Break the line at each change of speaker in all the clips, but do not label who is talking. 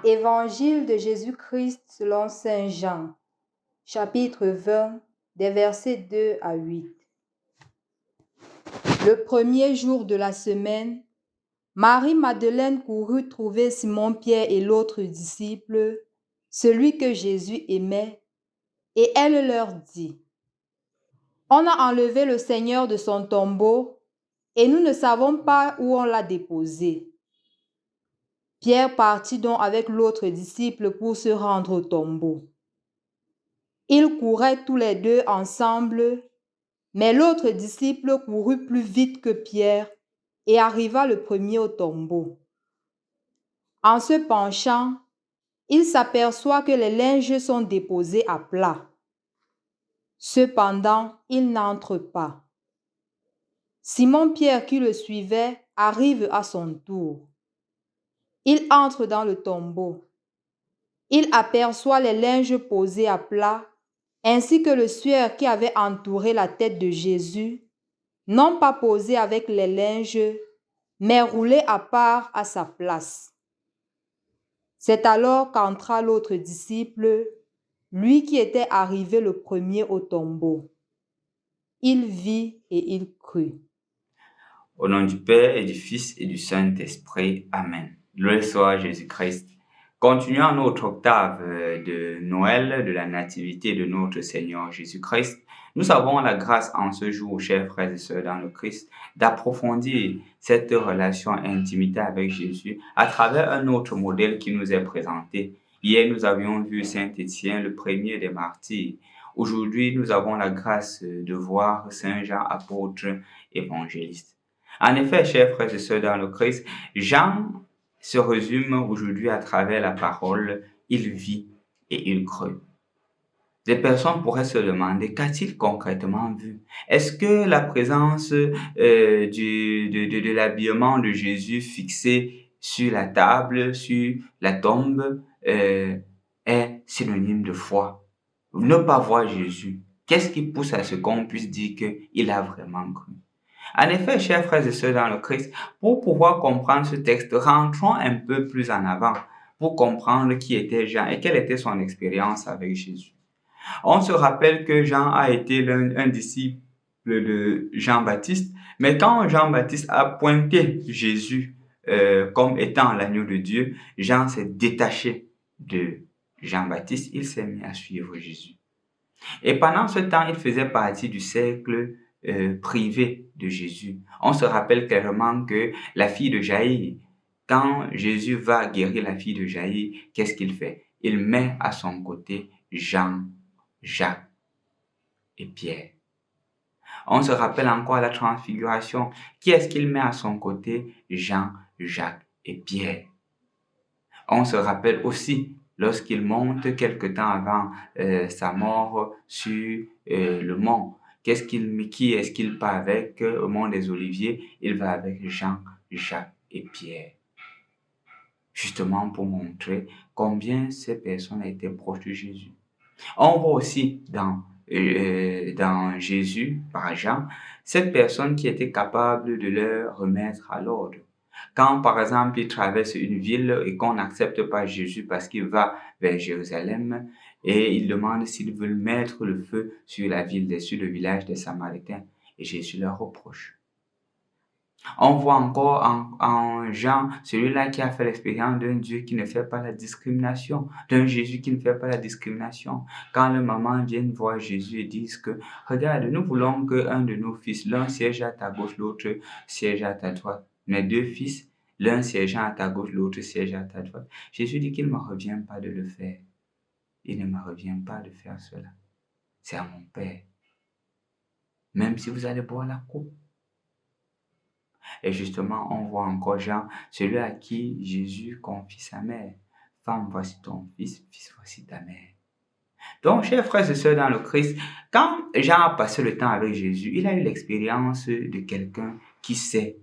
Évangile de Jésus-Christ selon saint Jean, chapitre 20, des versets 2 à 8. Le premier jour de la semaine, Marie-Madeleine courut trouver Simon-Pierre et l'autre disciple, celui que Jésus aimait, et elle leur dit: « On a enlevé le Seigneur de son tombeau, et nous ne savons pas où on l'a déposé. » Pierre partit donc avec l'autre disciple pour se rendre au tombeau. Ils couraient tous les deux ensemble, mais l'autre disciple courut plus vite que Pierre et arriva le premier au tombeau. En se penchant, il s'aperçoit que les linges sont déposés à plat. Cependant, il n'entre pas. Simon-Pierre, qui le suivait, arrive à son tour. Il entre dans le tombeau. Il aperçoit les linges posés à plat, ainsi que le suaire qui avait entouré la tête de Jésus, non pas posé avec les linges, mais roulé à part à sa place. C'est alors qu'entra l'autre disciple, lui qui était arrivé le premier au tombeau. Il vit et il crut.
Au nom du Père et du Fils et du Saint-Esprit. Amen. Loué soit Jésus-Christ. Continuons notre octave de Noël, de la nativité de notre Seigneur Jésus-Christ. Nous avons la grâce en ce jour, chers frères et sœurs dans le Christ, d'approfondir cette relation intimité avec Jésus à travers un autre modèle qui nous est présenté. Hier, nous avions vu Saint Étienne, le premier des martyrs. Aujourd'hui, nous avons la grâce de voir Saint Jean, apôtre évangéliste. En effet, chers frères et sœurs dans le Christ, Jean se résume aujourd'hui à travers la parole, il vit et il crut. Des personnes pourraient se demander, qu'a-t-il concrètement vu? Est-ce que la présence de l'habillement de Jésus fixé sur la table, sur la tombe, est synonyme de foi? Ne pas voir Jésus, qu'est-ce qui pousse à ce qu'on puisse dire qu'il a vraiment cru? En effet, chers frères et sœurs dans le Christ, pour pouvoir comprendre ce texte, rentrons un peu plus en avant pour comprendre qui était Jean et quelle était son expérience avec Jésus. On se rappelle que Jean a été un disciple de Jean-Baptiste, mais quand Jean-Baptiste a pointé Jésus comme étant l'agneau de Dieu, Jean s'est détaché de Jean-Baptiste, il s'est mis à suivre Jésus. Et pendant ce temps, il faisait partie du cercle privé de Jésus. On se rappelle clairement que la fille de Jaïr, quand Jésus va guérir la fille de Jaïr, qu'est-ce qu'il fait? Il met à son côté Jean, Jacques et Pierre. On se rappelle encore la transfiguration. Qui est-ce qu'il met à son côté? Jean, Jacques et Pierre. On se rappelle aussi lorsqu'il monte quelque temps avant sa mort sur le mont. Qui est-ce qu'il part avec au mont des Oliviers? Il va avec Jean, Jacques et Pierre. Justement pour montrer combien ces personnes étaient proches de Jésus. On voit aussi dans Jésus, par Jean, cette personne qui était capable de leur remettre à l'ordre. Quand, par exemple, il traverse une ville et qu'on n'accepte pas Jésus parce qu'il va vers Jérusalem et il demande s'ils veulent mettre le feu sur la ville, sur le village des Samaritains. Et Jésus leur reproche. On voit encore en Jean, celui-là qui a fait l'expérience d'un Dieu qui ne fait pas la discrimination, d'un Jésus qui ne fait pas la discrimination. Quand les mamans viennent voir Jésus et disent que, regarde, nous voulons qu'un de nos fils, l'un siège à ta gauche, l'autre siège à ta droite. Mes deux fils, l'un siégeant à ta gauche, l'autre siège à ta droite. Jésus dit qu'il ne me revient pas de le faire. Il ne me revient pas de faire cela. C'est à mon Père. Même si vous allez boire la coupe. Et justement, on voit encore Jean, celui à qui Jésus confie sa mère. Femme, voici ton fils, fils, voici ta mère. Donc, chers frères et sœurs dans le Christ, quand Jean a passé le temps avec Jésus, il a eu l'expérience de quelqu'un qui sait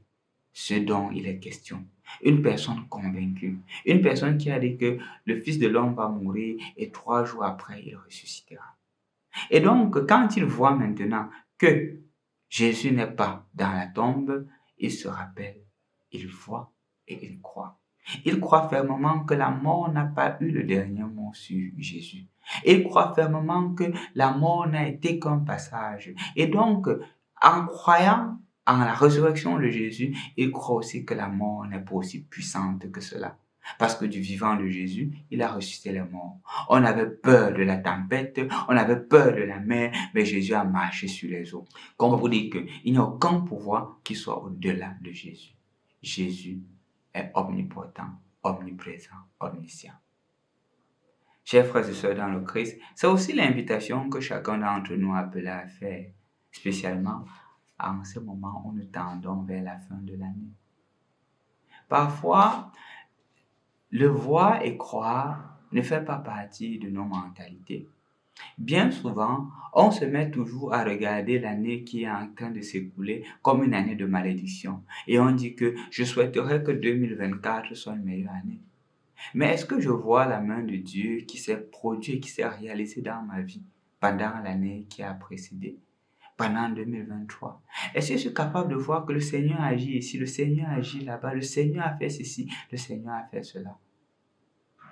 ce dont il est question. Une personne convaincue. Une personne qui a dit que le Fils de l'homme va mourir et 3 jours après, il ressuscitera. Et donc, quand il voit maintenant que Jésus n'est pas dans la tombe, il se rappelle, il voit et il croit. Il croit fermement que la mort n'a pas eu le dernier mot sur Jésus. Il croit fermement que la mort n'a été qu'un passage. Et donc, en croyant en la résurrection de Jésus, il croit aussi que la mort n'est pas aussi puissante que cela. Parce que du vivant de Jésus, il a ressuscité les morts. On avait peur de la tempête, on avait peur de la mer, mais Jésus a marché sur les eaux. Comme pour dire qu'il n'y a aucun pouvoir qui soit au-delà de Jésus. Jésus est omnipotent, omniprésent, omniscient. Chers frères et sœurs dans le Christ, c'est aussi l'invitation que chacun d'entre nous est appelé à faire, spécialement en ce moment où nous tendons vers la fin de l'année. Parfois, le voir et croire ne fait pas partie de nos mentalités. Bien souvent, on se met toujours à regarder l'année qui est en train de s'écouler comme une année de malédiction. Et on dit que je souhaiterais que 2024 soit une meilleure année. Mais est-ce que je vois la main de Dieu qui s'est produite, qui s'est réalisée dans ma vie pendant l'année qui a précédé, pendant 2023? Est-ce que je suis capable de voir que le Seigneur agit ici, le Seigneur agit là-bas, le Seigneur a fait ceci, le Seigneur a fait cela?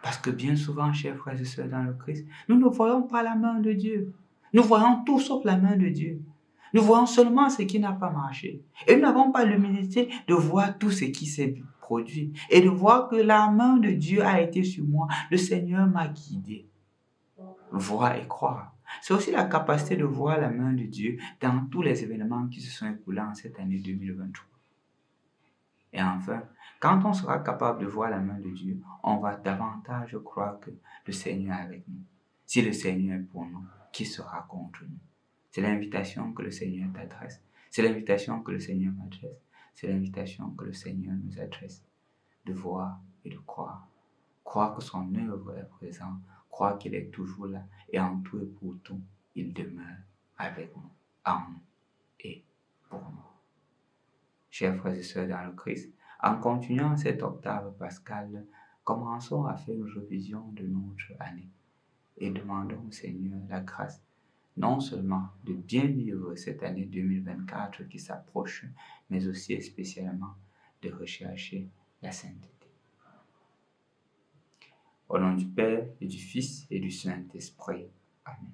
Parce que bien souvent, chers frères et sœurs dans le Christ, nous ne voyons pas la main de Dieu. Nous voyons tout sauf la main de Dieu. Nous voyons seulement ce qui n'a pas marché. Et nous n'avons pas l'humilité de voir tout ce qui s'est produit et de voir que la main de Dieu a été sur moi. Le Seigneur m'a guidé. Voir et croire. C'est aussi la capacité de voir la main de Dieu dans tous les événements qui se sont écoulés en cette année 2023. Et enfin, quand on sera capable de voir la main de Dieu, on va davantage croire que le Seigneur est avec nous. Si le Seigneur est pour nous, qui sera contre nous? C'est l'invitation que le Seigneur t'adresse. C'est l'invitation que le Seigneur m'adresse. C'est l'invitation que le Seigneur nous adresse. De voir et de croire. Croire que son œuvre est présente. Croire qu'il est toujours là. Et en tout et pour tout, il demeure avec nous, en nous et pour nous. Chers frères et sœurs dans le Christ, en continuant cette octave pascale, commençons à faire une révision de notre année et demandons au Seigneur la grâce, non seulement de bien vivre cette année 2024 qui s'approche, mais aussi et spécialement de rechercher la sainteté. Au nom du Père et du Fils et du Saint-Esprit. Amen.